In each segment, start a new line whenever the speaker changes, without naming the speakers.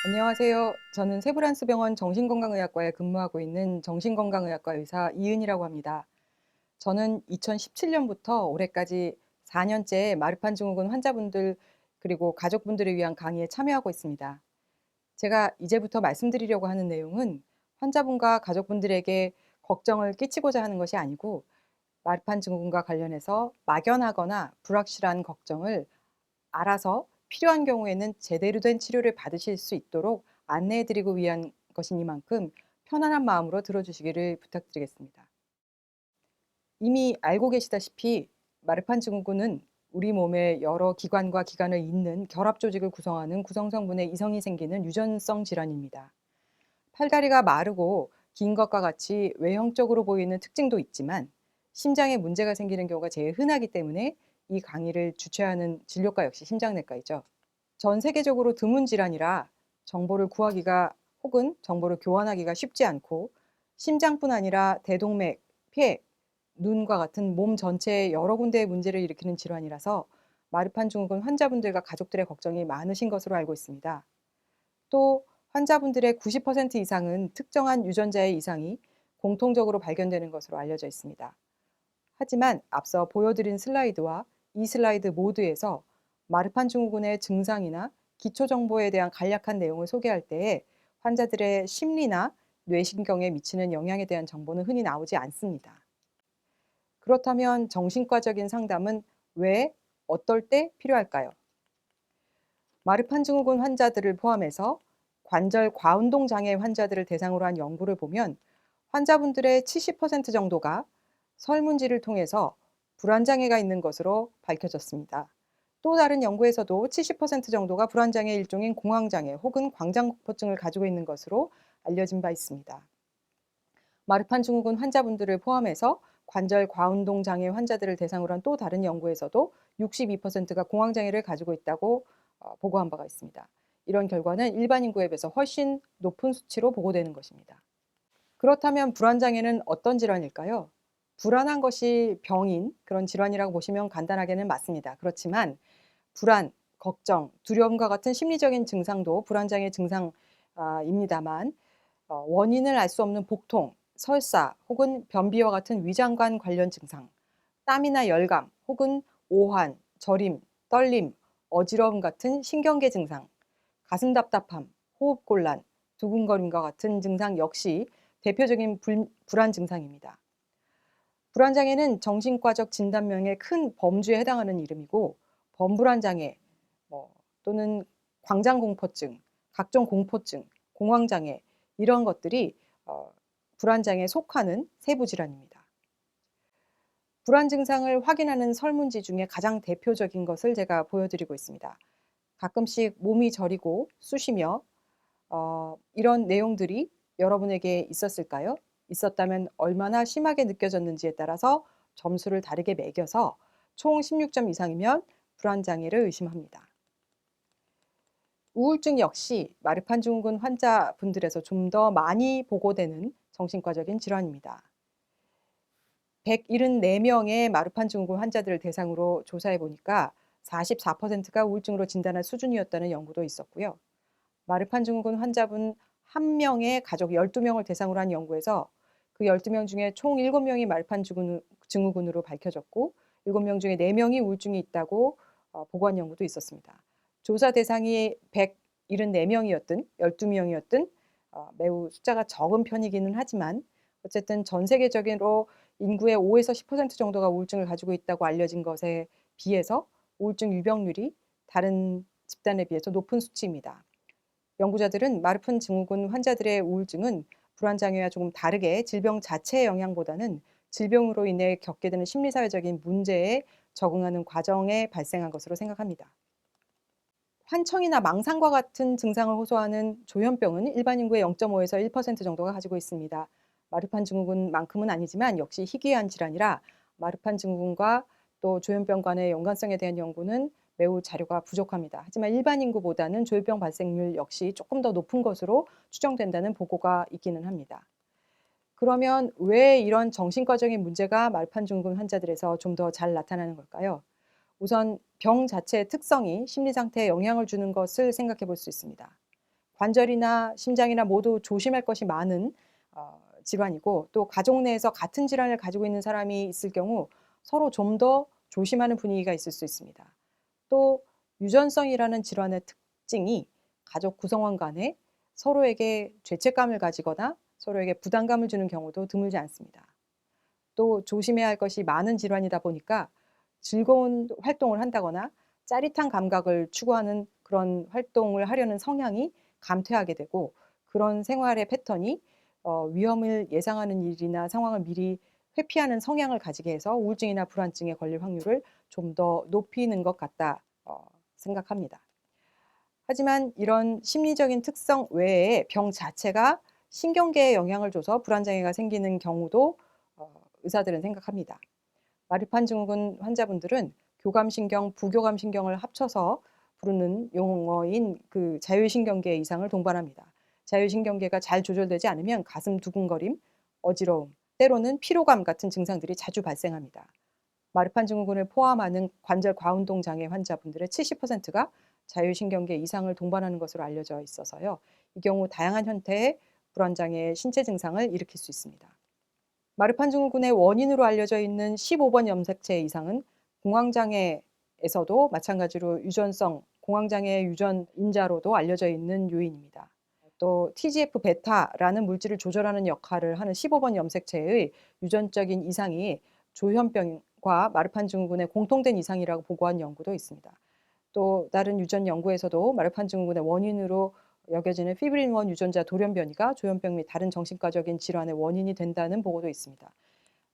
안녕하세요. 저는 세브란스병원 정신건강의학과에 근무하고 있는 정신건강의학과 의사 이은이라고 합니다. 저는 2017년부터 올해까지 4년째 마르판 증후군 환자분들 그리고 가족분들을 위한 강의에 참여하고 있습니다. 제가 이제부터 말씀드리려고 하는 내용은 환자분과 가족분들에게 걱정을 끼치고자 하는 것이 아니고 마르판 증후군과 관련해서 막연하거나 불확실한 걱정을 알아서 필요한 경우에는 제대로 된 치료를 받으실 수 있도록 안내해 드리고 위한 것이니만큼 편안한 마음으로 들어주시기를 부탁드리겠습니다. 이미 알고 계시다시피 마르판 증후군은 우리 몸의 여러 기관과 기관을 잇는 결합 조직을 구성하는 구성성분의 이성이 생기는 유전성 질환입니다. 팔다리가 마르고 긴 것과 같이 외형적으로 보이는 특징도 있지만 심장에 문제가 생기는 경우가 제일 흔하기 때문에 이 강의를 주최하는 진료과 역시 심장내과이죠. 전 세계적으로 드문 질환이라 정보를 구하기가 혹은 정보를 교환하기가 쉽지 않고 심장뿐 아니라 대동맥, 폐, 눈과 같은 몸 전체에 여러 군데에 문제를 일으키는 질환이라서 마르판 증후군 환자분들과 가족들의 걱정이 많으신 것으로 알고 있습니다. 또 환자분들의 90% 이상은 특정한 유전자의 이상이 공통적으로 발견되는 것으로 알려져 있습니다. 하지만 앞서 보여드린 슬라이드와 이 슬라이드 모두에서 마르판 증후군의 증상이나 기초 정보에 대한 간략한 내용을 소개할 때에 환자들의 심리나 뇌신경에 미치는 영향에 대한 정보는 흔히 나오지 않습니다. 그렇다면 정신과적인 상담은 왜, 어떨 때 필요할까요? 마르판 증후군 환자들을 포함해서 관절 과운동 장애 환자들을 대상으로 한 연구를 보면 환자분들의 70% 정도가 설문지를 통해서 불안장애가 있는 것으로 밝혀졌습니다. 또 다른 연구에서도 70% 정도가 불안장애 일종인 공황장애 혹은 광장공포증을 가지고 있는 것으로 알려진 바 있습니다. 마르판 증후군 환자분들을 포함해서 관절 과운동 장애 환자들을 대상으로 한 또 다른 연구에서도 62%가 공황장애를 가지고 있다고 보고한 바가 있습니다. 이런 결과는 일반 인구에 비해서 훨씬 높은 수치로 보고되는 것입니다. 그렇다면 불안장애는 어떤 질환일까요? 불안한 것이 병인 그런 질환이라고 보시면 간단하게는 맞습니다. 그렇지만 불안, 걱정, 두려움과 같은 심리적인 증상도 불안장애 증상입니다만 원인을 알 수 없는 복통, 설사 혹은 변비와 같은 위장관 관련 증상, 땀이나 열감 혹은 오한, 저림, 떨림, 어지러움 같은 신경계 증상, 가슴 답답함, 호흡 곤란, 두근거림과 같은 증상 역시 대표적인 불안 증상입니다. 불안장애는 정신과적 진단명의 큰 범주에 해당하는 이름이고 범불안장애 또는 광장공포증, 각종 공포증, 공황장애 이런 것들이 불안장애에 속하는 세부 질환입니다. 불안 증상을 확인하는 설문지 중에 가장 대표적인 것을 제가 보여드리고 있습니다. 가끔씩 몸이 저리고 쑤시며 이런 내용들이 여러분에게 있었을까요? 있었다면 얼마나 심하게 느껴졌는지에 따라서 점수를 다르게 매겨서 총 16점 이상이면 불안장애를 의심합니다. 우울증 역시 마르판 증후군 환자분들에서 좀 더 많이 보고되는 정신과적인 질환입니다. 174명의 마르판 증후군 환자들을 대상으로 조사해 보니까 44%가 우울증으로 진단한 수준이었다는 연구도 있었고요. 마르판 증후군 환자분 1명의 가족 12명을 대상으로 한 연구에서 그 12명 중에 총 7명이 마르판 증후군으로 밝혀졌고 7명 중에 4명이 우울증이 있다고 보고한 연구도 있었습니다. 조사 대상이 174명이었든 12명이었든 매우 숫자가 적은 편이기는 하지만 어쨌든 전 세계적으로 인구의 5에서 10% 정도가 우울증을 가지고 있다고 알려진 것에 비해서 우울증 유병률이 다른 집단에 비해서 높은 수치입니다. 연구자들은 마르판 증후군 환자들의 우울증은 불안장애와 조금 다르게 질병 자체의 영향보다는 질병으로 인해 겪게 되는 심리사회적인 문제에 적응하는 과정에 발생한 것으로 생각합니다. 환청이나 망상과 같은 증상을 호소하는 조현병은 일반 인구의 0.5에서 1% 정도가 가지고 있습니다. 마르판 증후군만큼은 아니지만 역시 희귀한 질환이라 마르판 증후군과 또 조현병 간의 연관성에 대한 연구는 매우 자료가 부족합니다. 하지만 일반 인구보다는 조현병 발생률 역시 조금 더 높은 것으로 추정된다는 보고가 있기는 합니다. 그러면 왜 이런 정신과적인 문제가 마르판 증후군 환자들에서 좀 더 잘 나타나는 걸까요? 우선 병 자체의 특성이 심리 상태에 영향을 주는 것을 생각해 볼 수 있습니다. 관절이나 심장이나 모두 조심할 것이 많은 질환이고, 또 가족 내에서 같은 질환을 가지고 있는 사람이 있을 경우 서로 좀 더 조심하는 분위기가 있을 수 있습니다. 또 유전성이라는 질환의 특징이 가족 구성원 간에 서로에게 죄책감을 가지거나 서로에게 부담감을 주는 경우도 드물지 않습니다. 또 조심해야 할 것이 많은 질환이다 보니까 즐거운 활동을 한다거나 짜릿한 감각을 추구하는 그런 활동을 하려는 성향이 감퇴하게 되고, 그런 생활의 패턴이 위험을 예상하는 일이나 상황을 미리 회피하는 성향을 가지게 해서 우울증이나 불안증에 걸릴 확률을 좀 더 높이는 것 같다 생각합니다. 하지만 이런 심리적인 특성 외에 병 자체가 신경계에 영향을 줘서 불안장애가 생기는 경우도 의사들은 생각합니다. 마르판 증후군 환자분들은 교감신경, 부교감신경을 합쳐서 부르는 용어인 그 자율신경계 이상을 동반합니다. 자율신경계가 잘 조절되지 않으면 가슴 두근거림, 어지러움, 때로는 피로감 같은 증상들이 자주 발생합니다. 마르판 증후군을 포함하는 관절 과운동 장애 환자분들의 70%가 자율신경계 이상을 동반하는 것으로 알려져 있어서요. 이 경우 다양한 형태의 불안장애의 신체 증상을 일으킬 수 있습니다. 마르판 증후군의 원인으로 알려져 있는 15번 염색체 이상은 공황장애에서도 마찬가지로 유전성 공황장애 유전인자로도 알려져 있는 요인입니다. 또 TGF-베타라는 물질을 조절하는 역할을 하는 15번 염색체의 유전적인 이상이 조현병과 마르판 증후군의 공통된 이상이라고 보고한 연구도 있습니다. 또 다른 유전 연구에서도 마르판 증후군의 원인으로 여겨지는 피브린1 유전자 돌연변이가 조현병 및 다른 정신과적인 질환의 원인이 된다는 보고도 있습니다.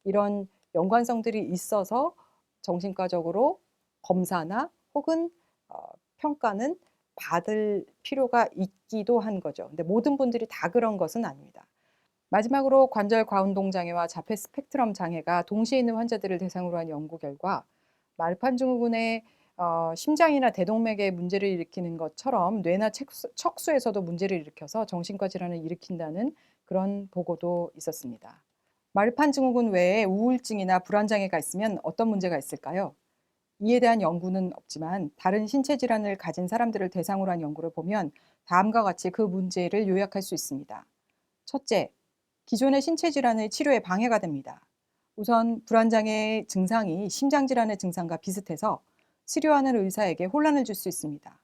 이런 연관성들이 있어서 정신과적으로 검사나 혹은 평가는 받을 필요가 있기도 한 거죠. 근데 모든 분들이 다 그런 것은 아닙니다. 마지막으로 관절 과운동 장애와 자폐 스펙트럼 장애가 동시에 있는 환자들을 대상으로 한 연구 결과 마르판 증후군의 심장이나 대동맥에 문제를 일으키는 것처럼 뇌나 척수에서도 문제를 일으켜서 정신과 질환을 일으킨다는 그런 보고도 있었습니다. 마르판 증후군 외에 우울증이나 불안장애가 있으면 어떤 문제가 있을까요? 이에 대한 연구는 없지만 다른 신체 질환을 가진 사람들을 대상으로 한 연구를 보면 다음과 같이 그 문제를 요약할 수 있습니다. 첫째, 기존의 신체 질환의 치료에 방해가 됩니다. 우선 불안장애의 증상이 심장질환의 증상과 비슷해서 치료하는 의사에게 혼란을 줄 수 있습니다.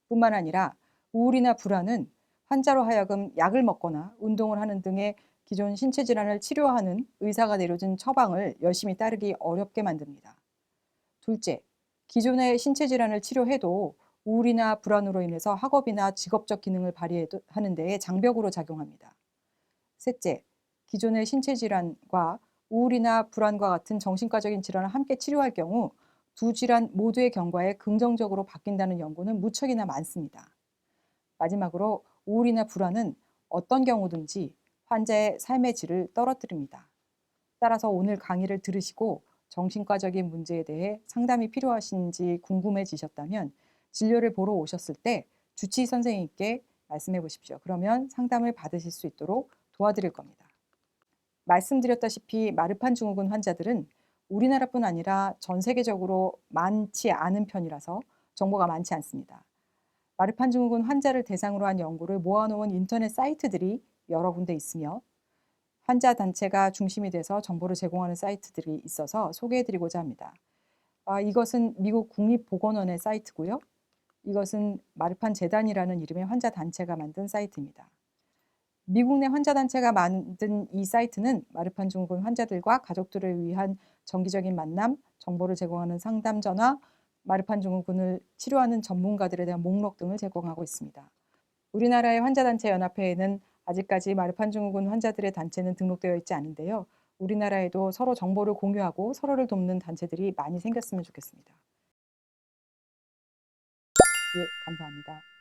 뿐만 아니라 우울이나 불안은 환자로 하여금 약을 먹거나 운동을 하는 등의 기존 신체 질환을 치료하는 의사가 내려준 처방을 열심히 따르기 어렵게 만듭니다. 둘째, 기존의 신체 질환을 치료해도 우울이나 불안으로 인해서 학업이나 직업적 기능을 발휘하는 데에 장벽으로 작용합니다. 셋째, 기존의 신체 질환과 우울이나 불안과 같은 정신과적인 질환을 함께 치료할 경우 두 질환 모두의 경과에 긍정적으로 바뀐다는 연구는 무척이나 많습니다. 마지막으로 우울이나 불안은 어떤 경우든지 환자의 삶의 질을 떨어뜨립니다. 따라서 오늘 강의를 들으시고 정신과적인 문제에 대해 상담이 필요하신지 궁금해지셨다면 진료를 보러 오셨을 때 주치의 선생님께 말씀해 보십시오. 그러면 상담을 받으실 수 있도록 도와드릴 겁니다. 말씀드렸다시피 마르판 증후군 환자들은 우리나라뿐 아니라 전 세계적으로 많지 않은 편이라서 정보가 많지 않습니다. 마르판 증후군 환자를 대상으로 한 연구를 모아놓은 인터넷 사이트들이 여러 군데 있으며 환자 단체가 중심이 돼서 정보를 제공하는 사이트들이 있어서 소개해드리고자 합니다. 이것은 미국 국립보건원의 사이트고요. 이것은 마르판 재단이라는 이름의 환자 단체가 만든 사이트입니다. 미국 내 환자 단체가 만든 이 사이트는 마르판 증후군 환자들과 가족들을 위한 정기적인 만남, 정보를 제공하는 상담 전화, 마르판 증후군을 치료하는 전문가들에 대한 목록 등을 제공하고 있습니다. 우리나라의 환자단체 연합회에는 아직까지 마르판 증후군 환자들의 단체는 등록되어 있지 않은데요. 우리나라에도 서로 정보를 공유하고 서로를 돕는 단체들이 많이 생겼으면 좋겠습니다. 예, 감사합니다.